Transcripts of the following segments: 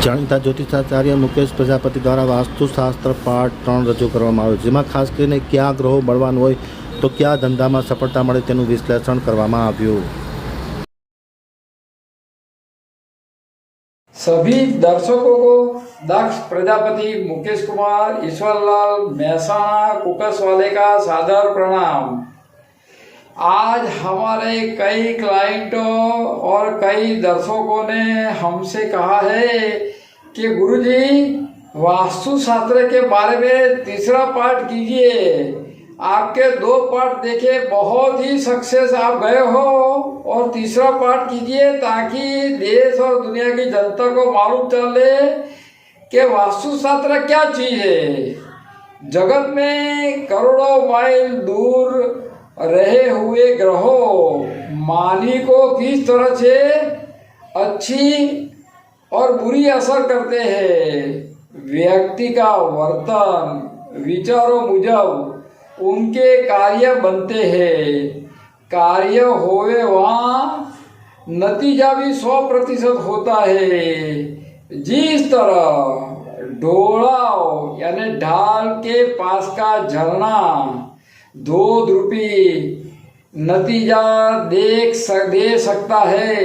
જાણીતા જ્યોતિષાચાર્ય મુકેશ પ્રજાપતિ દ્વારા વાસ્તુશાસ્ત્ર પાઠ 3 રજૂ કરવામાં આવ્યો, જેમાં ખાસ કરીને ક્યાં ગ્રહો બળવાન હોય તો ક્યાં ધંધામાં સફળતા મળે તેનું વિશ્લેષણ કરવામાં આવ્યું। सभी दर्शकों को दक्ष प्रजापति मुकेश कुमार ईश्वरलाल महसाणा कुकस वाले का सादर प्रणाम। आज हमारे कई क्लाइंटों और कई दर्शकों ने हमसे कहा है कि गुरुजी वास्तु शास्त्र के बारे में तीसरा पाठ कीजिए। आपके 2 पाठ देखे, बहुत ही सक्सेस आप गए हो, और तीसरा पाठ कीजिए ताकि देश और दुनिया की जनता को मालूम चले कि वास्तु शास्त्र क्या चीज है। जगत में करोड़ों माइल दूर रहे हुए ग्रहों मानवी को किस तरह से अच्छी और बुरी असर करते हैं। व्यक्ति का वर्तन विचारों मुजब उनके कार्य बनते हैं। कार्य होवे वहाँ नतीजा भी 100% होता है। जिस तरह ढोलाव यानी ढाल के पास का झरना दो रूपी नतीजा दे सकता है,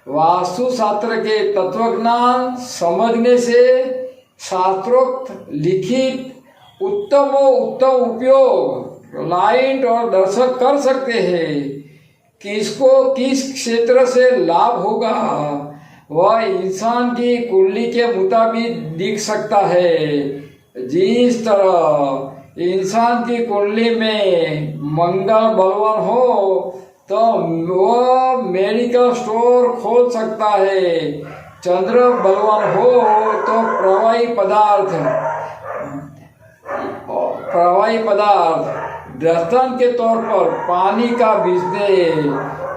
वास्तु शास्त्र के तत्वज्ञान समझने से शास्त्रोक्त लिखित उत्तम उपयोग क्लाइंट और दर्शक कर सकते हैं। किसको किस क्षेत्र से लाभ होगा वह इंसान की कुंडली के मुताबिक दिख सकता है। जिस तरह इंसान की कुंडली में मंगल बलवान हो तो वह मेडिकल स्टोर खोल सकता है, चंद्र बलवान हो तो प्रवाही पदार्थ दर्शन के तौर पर पानी का बिजनेस,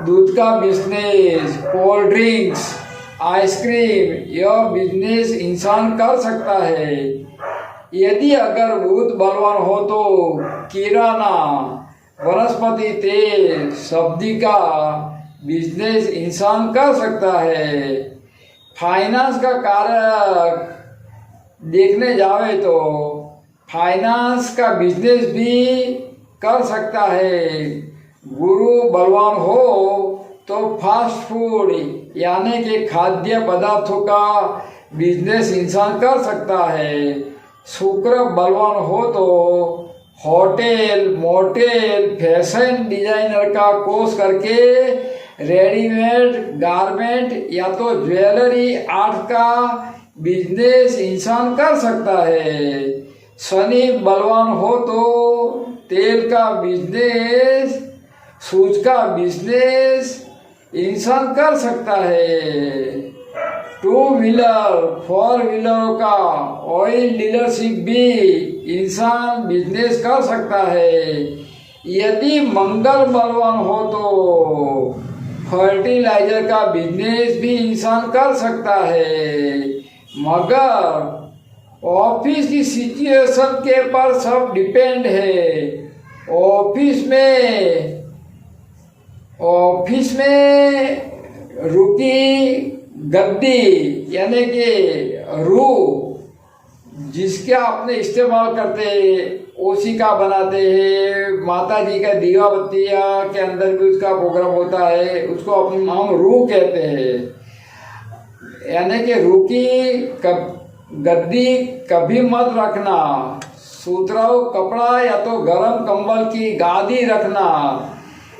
दूध का बिजनेस, कोल्ड ड्रिंक्स, आइसक्रीम, यह बिजनेस इंसान कर सकता है। यदि अगर बुध बलवान हो तो किराना, वनस्पति तेल, सब्जी का बिजनेस इंसान कर सकता है। फाइनेंस का कारक देखने जावे तो फाइनेंस का बिजनेस भी कर सकता है। गुरु बलवान हो तो फास्ट फूड यानी कि खाद्य पदार्थों का बिजनेस इंसान कर सकता है। शुक्र बलवान हो तो होटल, मोटेल, फैशन डिजाइनर का कोर्स करके रेडीमेड गारमेंट या तो ज्वेलरी आर्ट का बिजनेस इंसान कर सकता है। शनि बलवान हो तो तेल का बिजनेस, सूज का बिजनेस इंसान कर सकता है। 2 व्हीलर 4 व्हीलरों का ऑयल डीलरशिप भी इंसान बिजनेस कर सकता है। यदि मंगल बलवान हो तो फर्टिलाइजर का बिजनेस भी इंसान कर सकता है। मगर ऑफिस की सिचुएशन के पर सब डिपेंड है। ऑफिस में रुकी गद्दी यानी कि रू जिसका आपने इस्तेमाल करते ओसी का बनाते हैं, माता जी का दीवा बत्तिया के अंदर भी उसका प्रोग्राम होता है, उसको हम रू कहते हैं। यानी कि रू की गद्दी कभी मत रखना। सुतराउ कपड़ा या तो गरम कंबल की गादी रखना।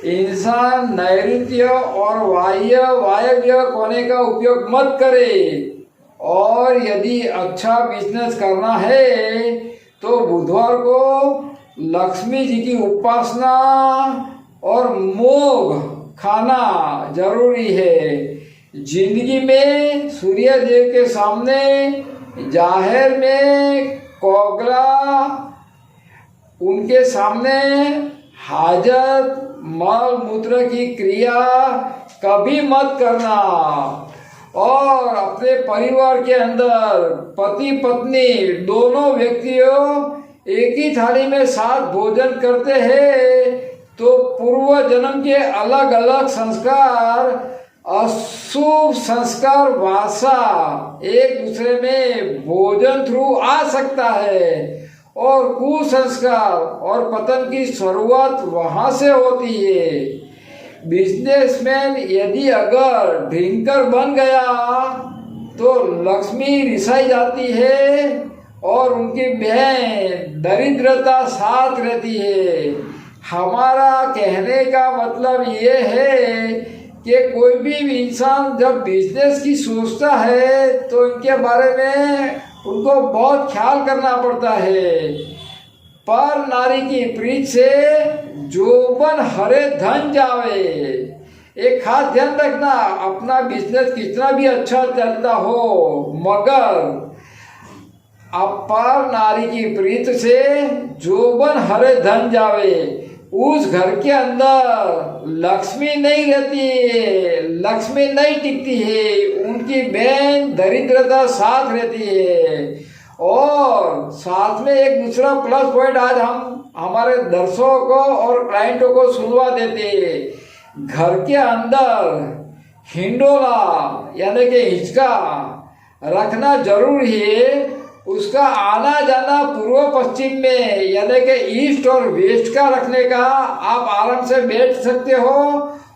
इंसान नैऋत्य और वायव्य कोने का उपयोग मत करे। और यदि अच्छा बिजनेस करना है तो बुधवार को लक्ष्मी जी की उपासना और मोग खाना जरूरी है। जिंदगी में सूर्य देव के सामने जाहिर में कोगला उनके सामने हाजत मल मूत्र की क्रिया कभी मत करना। और अपने परिवार के अंदर पति पत्नी दोनों व्यक्तियों एक ही थाली में साथ भोजन करते हैं तो पूर्व जन्म के अलग अलग संस्कार अशुभ संस्कार वासा एक दूसरे में भोजन थ्रू आ सकता है और कुसंस्कार और पतन की शुरुआत वहां से होती है। बिजनेसमैन यदि अगर ड्रिंकर बन गया तो लक्ष्मी रिसाई जाती है और उनकी बहन दरिद्रता साथ रहती है। हमारा कहने का मतलब ये है कि कोई भी इंसान जब बिजनेस की सोचता है तो इनके बारे में उनको बहुत ख्याल करना पड़ता है। पर नारी की प्रीत से जोबन हरे धन जावे। एक खास ध्यान रखना, अपना बिजनेस कितना भी अच्छा चलता हो मगर अपार नारी की प्रीत से जोबन हरे धन जावे। उस घर के अंदर लक्ष्मी नहीं रहती है, लक्ष्मी नहीं टिकती है, उनकी बहन दरिद्रता साथ रहती है। और साथ में एक दूसरा प्लस पॉइंट आज हम हमारे दर्शकों को और क्लाइंटों को सुनवा देते हैं। घर के अंदर हिंडोला यानी कि हिचका रखना जरूरी है। उसका आना जाना पूर्व पश्चिम में यानी कि ईस्ट और वेस्ट का रखने का आप आराम से बैठ सकते हो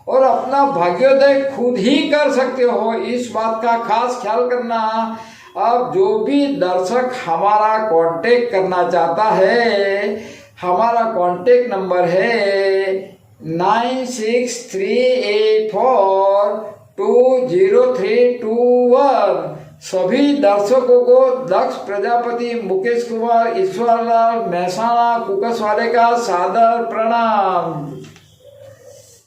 और अपना भाग्योदय खुद ही कर सकते हो। इस बात का खास ख्याल करना। अब जो भी दर्शक हमारा कांटेक्ट करना चाहता है, हमारा कांटेक्ट नंबर है 9638420321। सभी दर्शकों को दक्ष प्रजापति मुकेश कुमार ईश्वरलाल मेहसाणा कुकसवाले का सादर प्रणाम।